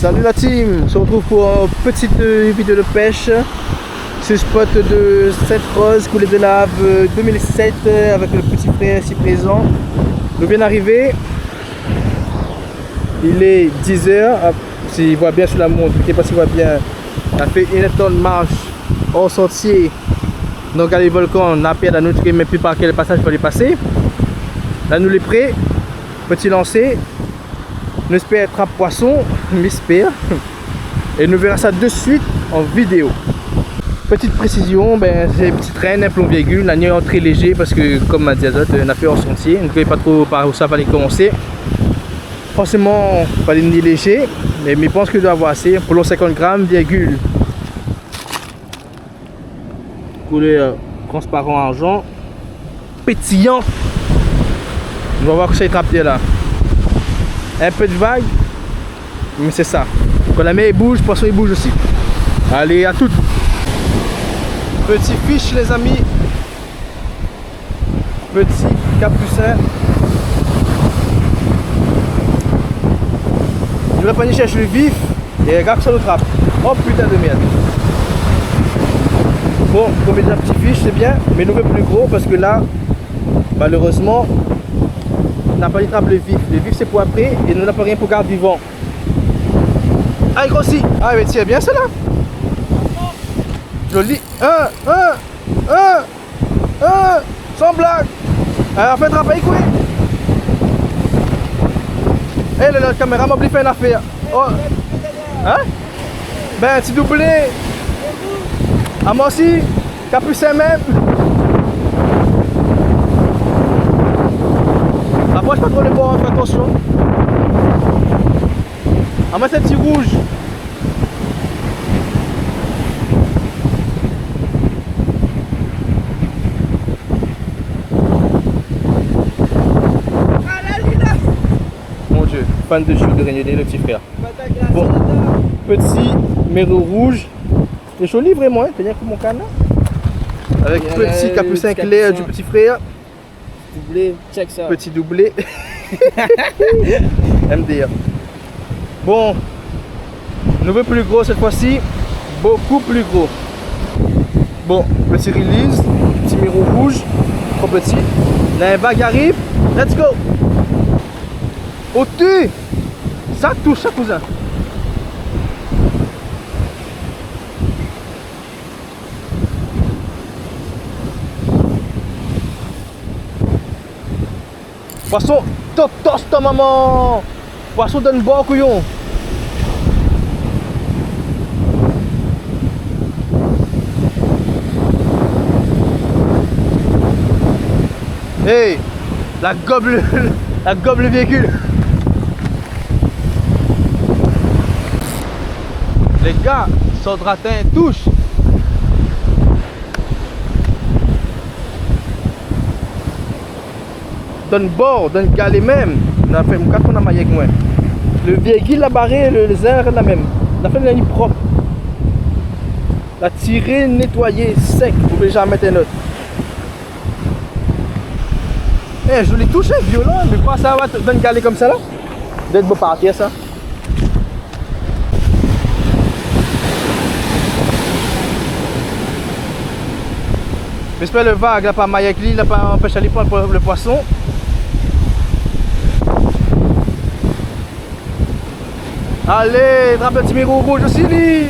Salut la team, on se retrouve pour une petite vidéo de pêche sur le spot de Cette Rose, coulée de lave 2007 avec le petit frère ici présent. Nous vient d'arriver, il est 10h, s'il voit bien sur la montre, je ne sais pas s'il voit bien, on a fait une tonne de marche hors sentier, donc à les volcans, on a perdu à notre mais plus par quel passage il fallait passer. Là nous les prêts, petit lancer. On espère attraper poisson, on espère. Et nous verrons ça de suite en vidéo. Petite précision, c'est une petite traîne, un plomb-virgule, la nuit est très léger parce que comme m'a dit Azote, on a fait hors sentier, on ne savait pas trop par où ça fallait commencer. Forcément, il fallait une léger, mais je pense que je dois avoir assez. Pour l'eau 50 grammes, virgule. Couleur transparent argent, pétillant. On va voir que ça est trappé là. Un peu de vague, mais c'est ça. Quand la mer bouge, le poisson il bouge aussi. Allez, à toutes. Petit fiche les amis. Petit capucin. Je vais pas chercher le vif et regarde que ça nous trappe. Oh putain de merde. Bon, comme déjà petit fiche c'est bien, mais nous veut plus gros parce que là, malheureusement, on n'a pas dit trapper le vif. Le vif c'est pour après et nous n'avons pas rien pour garder vivant. Ah il grossit. Ah mais tiens bien celle-là. Joli. Sans blague. Alors fait trapper quoi. Eh la caméra m'a oublié faire une affaire. Oh. Hein? Ben petit doublé. Ah moi aussi. Capucin même. Approche pas trop le bord, fais attention. Ah moi c'est petit rouge. Mon Dieu, fan de chou de Réunionnais, le petit frère. Bon, petit méro rouge. C'est joli vraiment, hein, tenir comme mon canard. Avec petit capucin clair du petit frère. Doublé, check ça. Petit doublé. MDR. Bon, nouveau plus gros cette fois-ci. Beaucoup plus gros. Bon, petit release. Petit miro rouge. Trop petit. Là, un vague arrive. Let's go. Au-dessus. Ça touche, ça cousin. Poisson, top toast ta maman. Poisson donne bon couillon. Hey, la gobe le véhicule. Les gars, son gratin touche. Donne bord, donne galet même. On a fait mon carton à maille avec moi. Le véhicule l'a barré, le zèbre la même. On a fait une ligne propre. La tirée, nettoyée, sec. Vous pouvez jamais mettre un autre. Eh, je l'ai touché violent, mais quoi ça va donne galet comme ça là? D'être beau partir ça. J'espère le vague, il n'a pas maille avec lui, il n'a pas empêché de prendre le poisson. Allez, drape le petit miro rouge aussi, lui.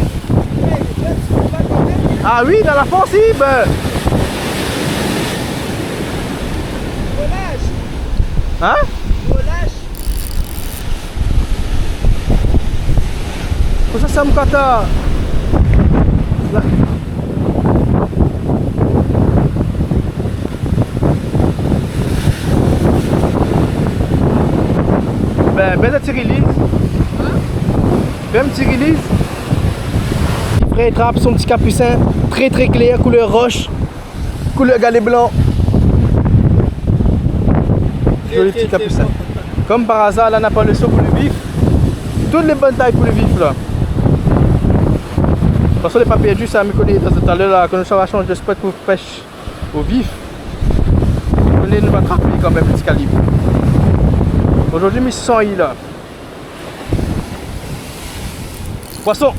Ah oui, dans la offensive. Hein? Pour ça, ça me kata. Ben de petit release. Ben petit release. Il ferait trappe son petit capucin très clair, couleur roche, couleur galet blanc. Joli petit capucin. Comme par hasard, là on n'a pas le saut pour le vif. Toutes les bonnes tailles pour le vif là. De toute façon, les pas perdus, ça me connaît tout à l'heure là, quand on va changer de spot pour pêche au vif. On nous va attraper quand même petit calibre. Aujourd'hui, 1600 là. Poisson.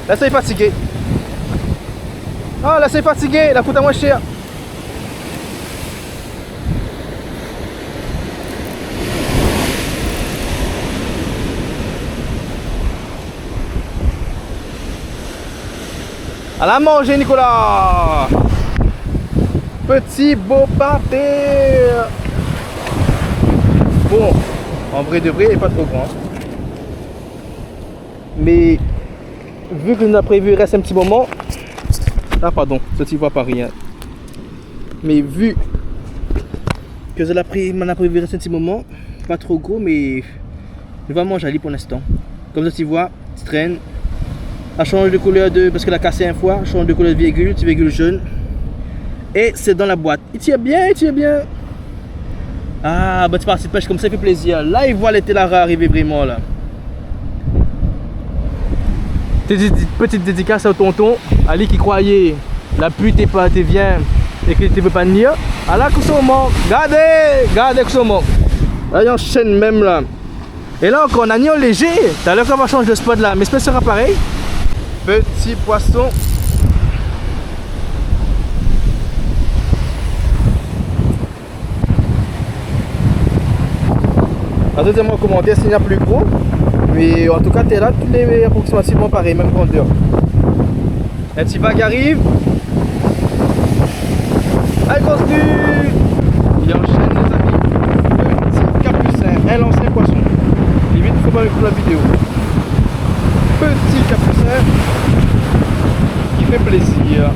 Là, c'est fatigué. Ah, là, c'est fatigué. La coûte à moins cher. À la manger, Nicolas. Petit beau pâté. Bon, en vrai de vrai, il n'est pas trop grand. Mais vu que nous avons prévu reste un petit moment. Ah pardon, ça tu vois pas rien. Mais vu que m'en a prévu reste un petit moment, pas trop gros, mais nous allons manger à lui pour l'instant. Comme ça tu vois, tu traînes. Elle change de couleur parce qu'elle a cassé un fois, change de couleur de virgule, petit virgule jaune. Et c'est dans la boîte. Il tire bien, il tire bien. Ah, bah tu pars de pêche comme ça, il fait plaisir. Là, il voit les télaras arriver vraiment là. Petite dédicace au tonton, Ali qui croyait la pute est pas, t'es bien et que tu veux pas venir. Ah là, Koussomo, regardez Koussomo. Là, il enchaîne même là. Et là encore, on a nion léger. T'as l'heure qu'on va changer de spot là, mais ce sera pareil. Petit poisson. Deuxièmement en commentaire s'il y a plus gros. Mais en tout cas, t'es là, tous les approximativement pareil, même grandeur. Un petit vague arrive. Elle continue. Il enchaîne les amis. Petit capucin, un lancé poisson. Limite, il faut pas écouter la vidéo. Petit capucin qui fait plaisir.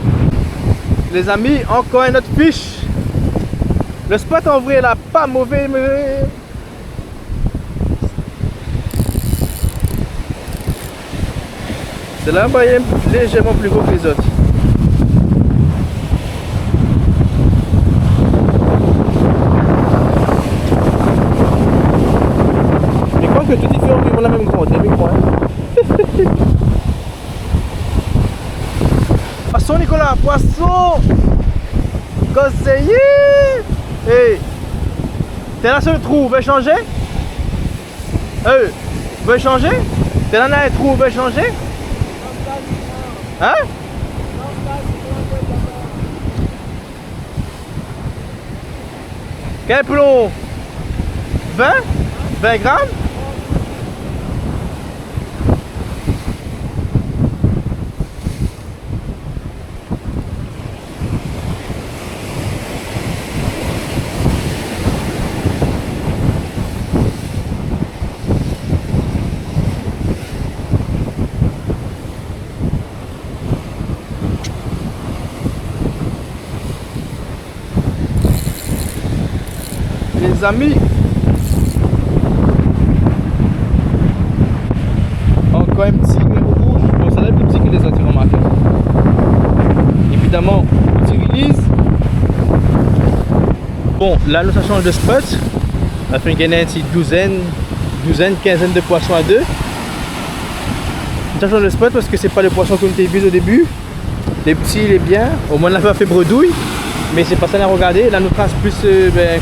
Les amis, encore un autre fiche. Le spot en vrai là, pas mauvais, mais c'est là un légèrement plus gros que les autres. Mais quoi que tout différent vivent la même grandeur, avec moi. Poisson Nicolas, poisson. Conseiller. Hey, t'es là sur le trou, vous voulez changer? Vous voulez changer? T'es là dans un trou, vous voulez changer? Hein? Quel plomb? 20? 20 grammes? Les amis, encore un petit rouge. Bon, ça là plus petit que les autres, remarquez. Évidemment, petit release. Bon, là, nous ça change de spot. On a fait une gainette ici, douzaine, quinzaine de poissons à deux. Nous ça change de spot parce que c'est pas le poisson qu'on était vu au début. Les petits, il est bien. Au moins, là, on a fait bredouille. Mais c'est pas ça à regarder. Là, nous trace plus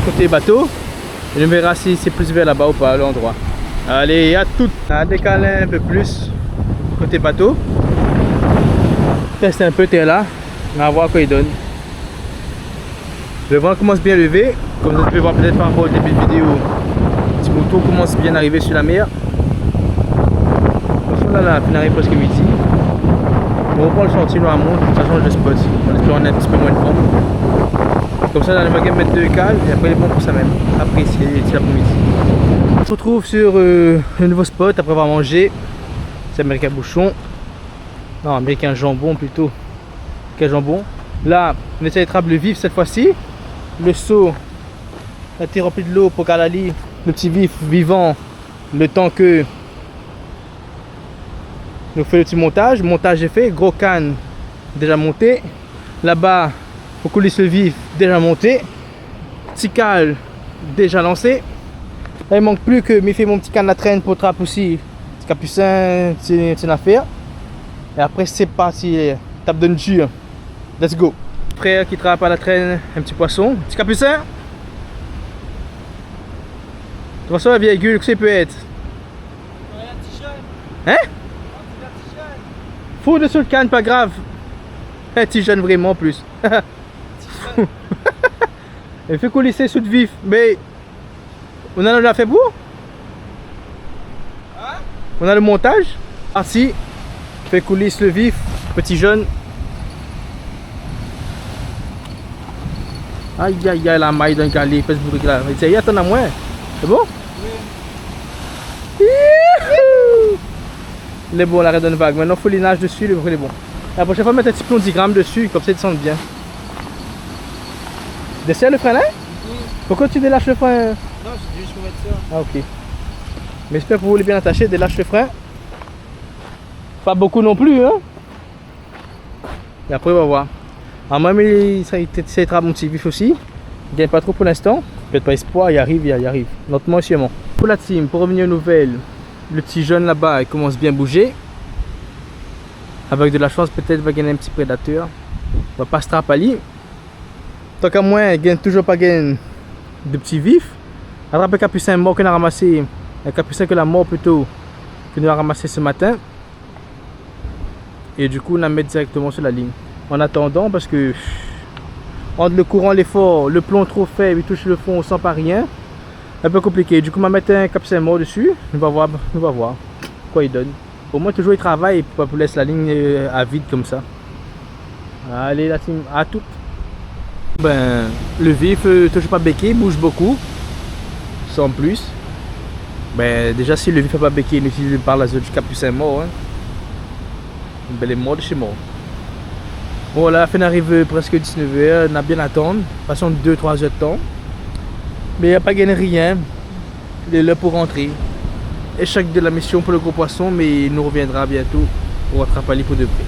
côté bateau. Et on verra si c'est plus vers là-bas ou pas, l'endroit. Allez, à tout. On a décalé un peu plus côté bateau. Teste un peu terre là. On va voir quoi il donne. Le vent commence bien à lever. Comme vous pouvez voir peut-être par rapport au début de vidéo. Le petit moto commence bien à arriver sur la mer. Là, on arrive presque midi. On reprend le chantier, on monte, ça change de spot. On espère en a un petit peu moins de vent. Comme ça, dans le magasin, mettre 2 cales et après, il est bon pour ça même. Après, c'est l'après-midi. On se retrouve sur le nouveau spot après avoir mangé. C'est américain bouchon. Non, américain jambon plutôt. Quel jambon? Là, on essaie d'être le vif cette fois-ci. Le seau a été rempli de l'eau pour Kalali, le petit vif vivant, le temps que nous fait le petit montage. Montage est fait, gros canne déjà monté. Là-bas, pour coulisses le vif déjà monté. Petit cale déjà lancé. Là, il manque plus que m'y fait mon petit canne à traîne pour trappe aussi. Petit capucin, c'est une affaire. Et après, c'est parti, tape de jus. Let's go. Frère qui trappe à la traîne, un petit poisson. Petit capucin. toute façon, la virgule, que ça peut être? Hein? Fous de sur le canne, pas grave. Un petit jeune vraiment en plus. Elle fait coulisser sous de vif. Mais on en a fait pour? On a le montage. Ah si. Fait coulisser le vif. Petit jeune. Aïe aïe aïe, la maille d'un galet. Fais ce bruit là. Il attends à moi. C'est bon? Oui. Il est bon, l'arrêt d'une vague. Maintenant, il faut les nager dessus, le bruit est bon. La prochaine fois, mettre un petit plomb 10 grammes dessus, comme ça, ils descendent bien. Desserre le frein là? Oui. Pourquoi tu délaches le frein? Non, c'est juste pour mettre ça. Ah, ok. Mais j'espère que vous voulez bien attacher, délache le frein. Pas beaucoup non plus, hein? Et après, on va voir. Alors, moi, il essaiera mon petit vif aussi. Il gagne pas trop pour l'instant. Peut-être pas espoir, il arrive, il arrive. Lentement et sûrement. Pour la team, pour revenir aux nouvelles, le petit jeune là-bas, il commence bien à bouger. Avec de la chance, peut-être va gagner un petit prédateur. On va pas se trapaler. Tant qu'à moi, il gagne toujours pas gagner de petits vifs. Attrape un capucin mort qu'on a ramassé. Un capucin que la mort plutôt que nous a ramassé ce matin. Et du coup, on la met directement sur la ligne. En attendant, parce que entre le courant, l'effort, le plomb trop faible, il touche le fond, on sent pas rien. Un peu compliqué. Du coup, on va mettre un capucin mort dessus. On va voir quoi il donne. Au moins, toujours il travaille pour laisser la ligne à vide comme ça. Allez, la team, à tout. Ben, le vif, toujours pas béqué, bouge beaucoup. Sans plus. Ben, déjà, si le vif n'est pas béqué, il utilise par la zone du capucin mort. Hein. Ben, il est mort de chez mort. Bon, là, la fin arrive presque 19h. On a bien à attendre. Passons 2-3 heures de temps. Mais il n'y a pas gagné rien. Il est là pour rentrer. Échec de la mission pour le gros poisson, mais il nous reviendra bientôt pour rattraper pour de près.